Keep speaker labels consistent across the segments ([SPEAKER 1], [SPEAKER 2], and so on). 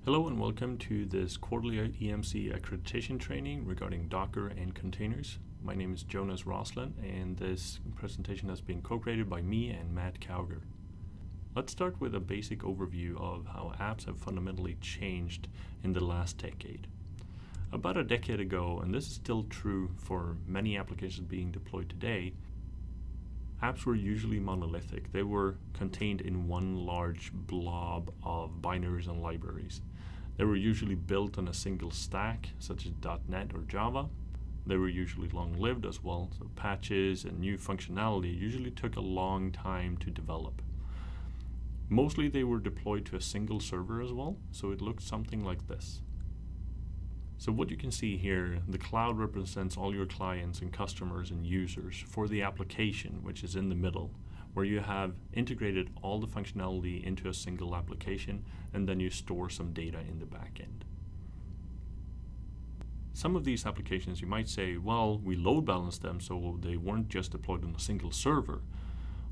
[SPEAKER 1] Hello and welcome to this quarterly EMC accreditation training regarding Docker and containers. My name is Jonas Roslin and this presentation has been co-created by me and Matt Cowger. Let's start with a basic overview of how apps have fundamentally changed in the last decade. About a decade ago, and this is still true for many applications being deployed today, apps were usually monolithic. They were contained in one large blob of binaries and libraries. They were usually built on a single stack, such as .NET or Java. They were usually long-lived as well, so patches and new functionality usually took a long time to develop. Mostly they were deployed to a single server as well, so it looked something like this. So what you can see here, the cloud represents all your clients and customers and users for the application, which is in the middle, where you have integrated all the functionality into a single application, and then you store some data in the back end. Some of these applications you might say, well, we load balanced them so they weren't just deployed on a single server.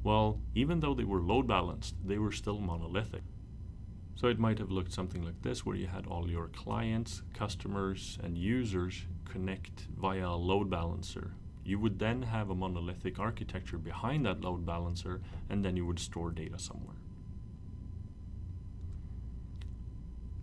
[SPEAKER 1] Well, even though they were load balanced, they were still monolithic. So it might have looked something like this, where you had all your clients, customers, and users connect via a load balancer. You would then have a monolithic architecture behind that load balancer, and then you would store data somewhere.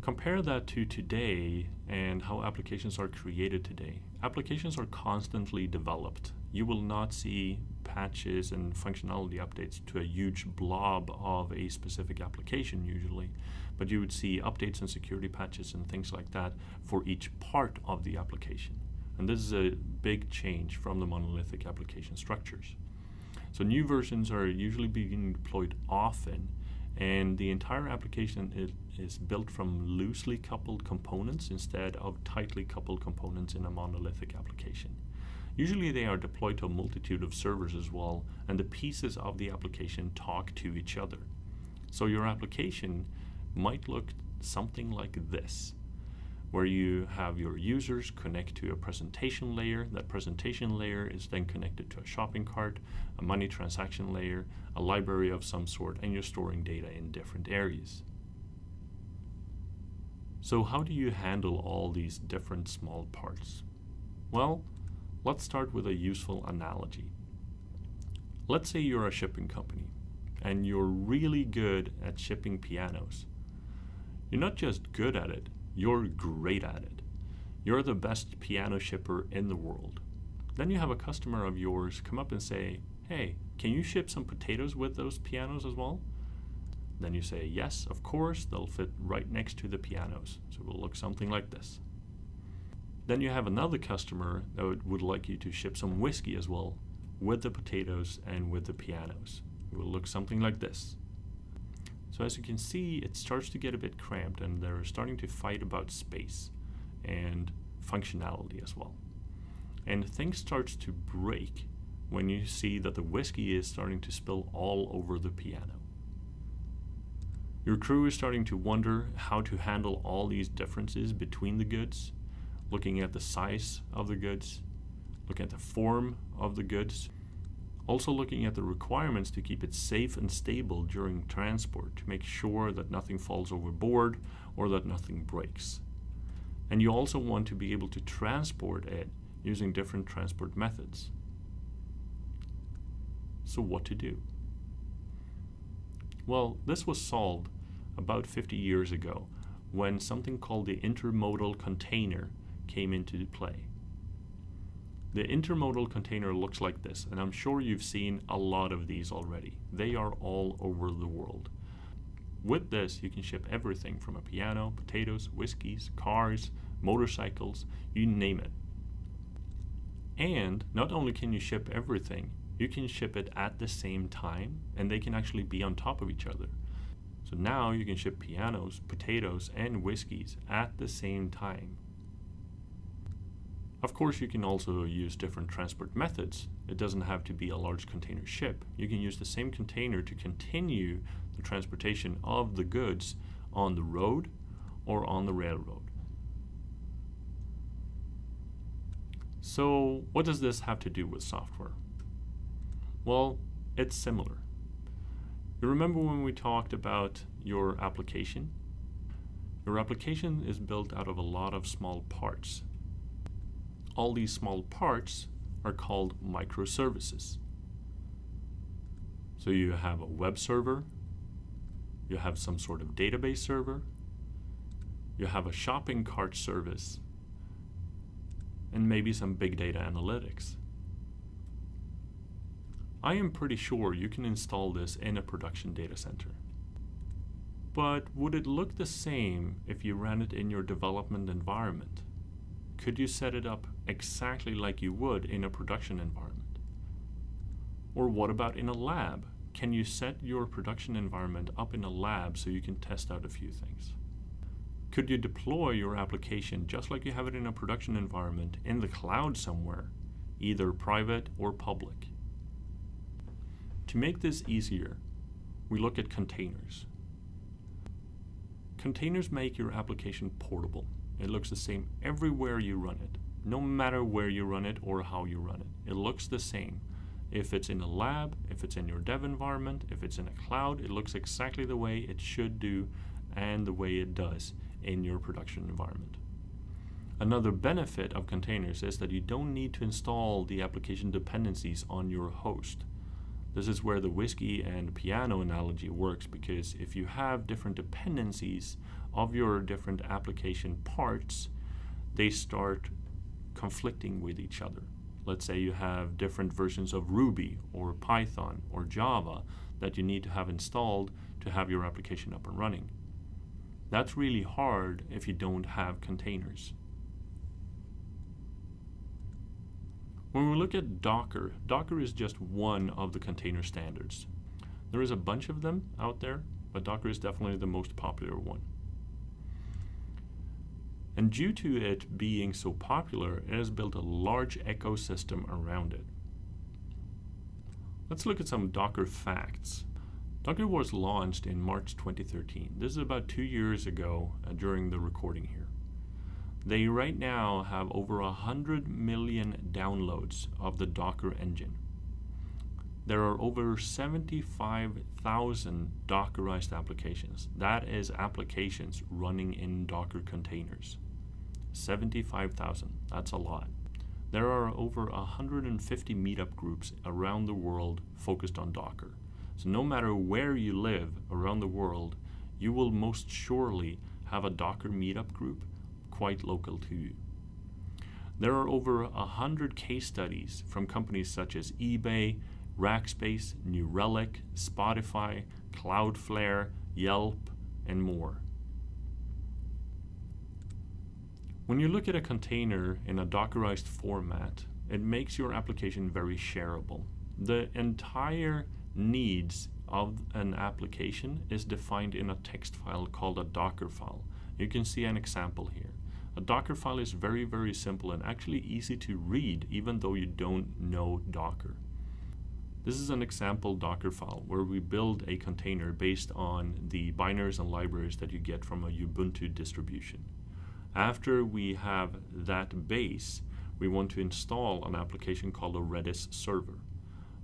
[SPEAKER 1] Compare that to today and how applications are created today. Applications are constantly developed. You will not see patches and functionality updates to a huge blob of a specific application usually, but you would see updates and security patches and things like that for each part of the application. And this is a big change from the monolithic application structures. So new versions are usually being deployed often, and the entire application is built from loosely coupled components instead of tightly coupled components in a monolithic application. Usually they are deployed to a multitude of servers as well, and the pieces of the application talk to each other. So your application might look something like this, where you have your users connect to a presentation layer. That presentation layer is then connected to a shopping cart, a money transaction layer, a library of some sort, and you're storing data in different areas. So how do you handle all these different small parts? Well, let's start with a useful analogy. Let's say you're a shipping company and you're really good at shipping pianos. You're not just good at it, you're great at it. You're the best piano shipper in the world. Then you have a customer of yours come up and say, hey, can you ship some potatoes with those pianos as well? Then you say, yes, of course, they'll fit right next to the pianos. So it will look something like this. Then you have another customer that would like you to ship some whiskey as well with the potatoes and with the pianos. It will look something like this. So as you can see, it starts to get a bit cramped and they're starting to fight about space and functionality as well. And things starts to break when you see that the whiskey is starting to spill all over the piano. Your crew is starting to wonder how to handle all these differences between the goods, looking at the size of the goods, looking at the form of the goods, also looking at the requirements to keep it safe and stable during transport to make sure that nothing falls overboard or that nothing breaks. And you also want to be able to transport it using different transport methods. So what to do? Well, this was solved about 50 years ago when something called the intermodal container came into play. The intermodal container looks like this, and I'm sure you've seen a lot of these already. They are all over the world. With this, you can ship everything from a piano, potatoes, whiskeys, cars, motorcycles, you name it. And not only can you ship everything, you can ship it at the same time, and they can actually be on top of each other. So now you can ship pianos, potatoes, and whiskeys at the same time. Of course, you can also use different transport methods. It doesn't have to be a large container ship. You can use the same container to continue the transportation of the goods on the road or on the railroad. So what does this have to do with software? Well, it's similar. You remember when we talked about your application? Your application is built out of a lot of small parts. All these small parts are called microservices. So you have a web server, you have some sort of database server, you have a shopping cart service, and maybe some big data analytics. I am pretty sure you can install this in a production data center. But would it look the same if you ran it in your development environment? Could you set it up exactly like you would in a production environment? Or what about in a lab? Can you set your production environment up in a lab so you can test out a few things? Could you deploy your application just like you have it in a production environment in the cloud somewhere, either private or public? To make this easier, we look at containers. Containers make your application portable. It looks the same everywhere you run it, no matter where you run it or how you run it. It looks the same. If it's in a lab, if it's in your dev environment, if it's in a cloud, it looks exactly the way it should do and the way it does in your production environment. Another benefit of containers is that you don't need to install the application dependencies on your host. This is where the whiskey and piano analogy works, because if you have different dependencies of your different application parts, they start conflicting with each other. Let's say you have different versions of Ruby or Python or Java that you need to have installed to have your application up and running. That's really hard if you don't have containers. When we look at Docker, Docker is just one of the container standards. There is a bunch of them out there, but Docker is definitely the most popular one. And due to it being so popular, it has built a large ecosystem around it. Let's look at some Docker facts. Docker was launched in March 2013. This is about 2 years ago during the recording here. They right now have over 100 million downloads of the Docker engine. There are over 75,000 Dockerized applications. That is applications running in Docker containers. 75,000, that's a lot. There are over 150 meetup groups around the world focused on Docker. So no matter where you live around the world, you will most surely have a Docker meetup group quite local to you. There are over 100 case studies from companies such as eBay, Rackspace, New Relic, Spotify, Cloudflare, Yelp, and more. When you look at a container in a Dockerized format, it makes your application very shareable. The entire needs of an application is defined in a text file called a Docker file. You can see an example here. A Docker file is very, very simple and actually easy to read even though you don't know Docker. This is an example Docker file where we build a container based on the binaries and libraries that you get from a Ubuntu distribution. After we have that base, we want to install an application called a Redis server.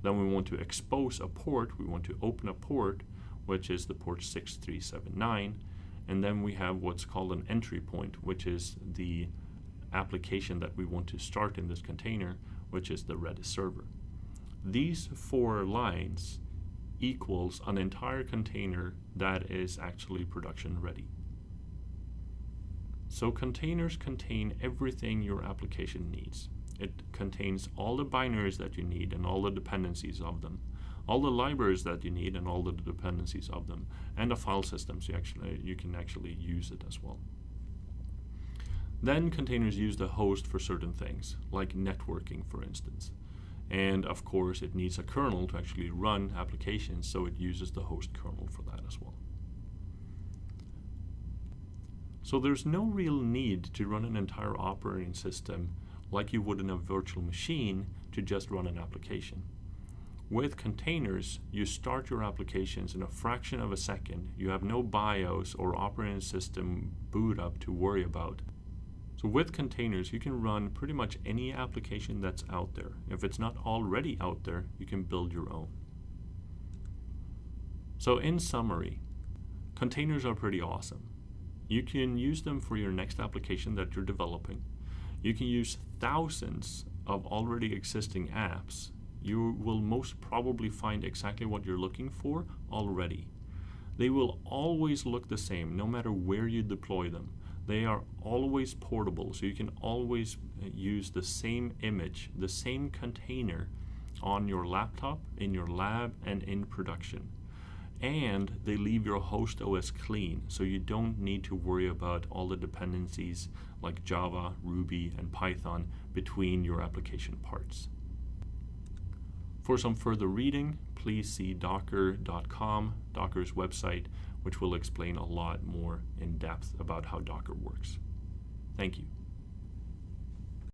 [SPEAKER 1] Then we want to expose a port. We want to open a port, which is the port 6379. And then we have what's called an entry point, which is the application that we want to start in this container, which is the Redis server. These 4 lines equals an entire container that is actually production ready. So containers contain everything your application needs. It contains all the binaries that you need and all the dependencies of them, all the libraries that you need and all the dependencies of them, and a file system so you can actually use it as well. Then containers use the host for certain things, like networking, for instance. And of course, it needs a kernel to actually run applications, so it uses the host kernel for that as well. So there's no real need to run an entire operating system like you would in a virtual machine to just run an application. With containers, you start your applications in a fraction of a second. You have no BIOS or operating system boot up to worry about. So with containers, you can run pretty much any application that's out there. If it's not already out there, you can build your own. So in summary, containers are pretty awesome. You can use them for your next application that you're developing. You can use thousands of already existing apps. You will most probably find exactly what you're looking for already. They will always look the same no matter where you deploy them. They are always portable, so you can always use the same image, the same container on your laptop, in your lab, and in production. And they leave your host OS clean, so you don't need to worry about all the dependencies like Java, Ruby, and Python between your application parts. For some further reading, please see docker.com, Docker's website, which will explain a lot more in depth about how Docker works. Thank you.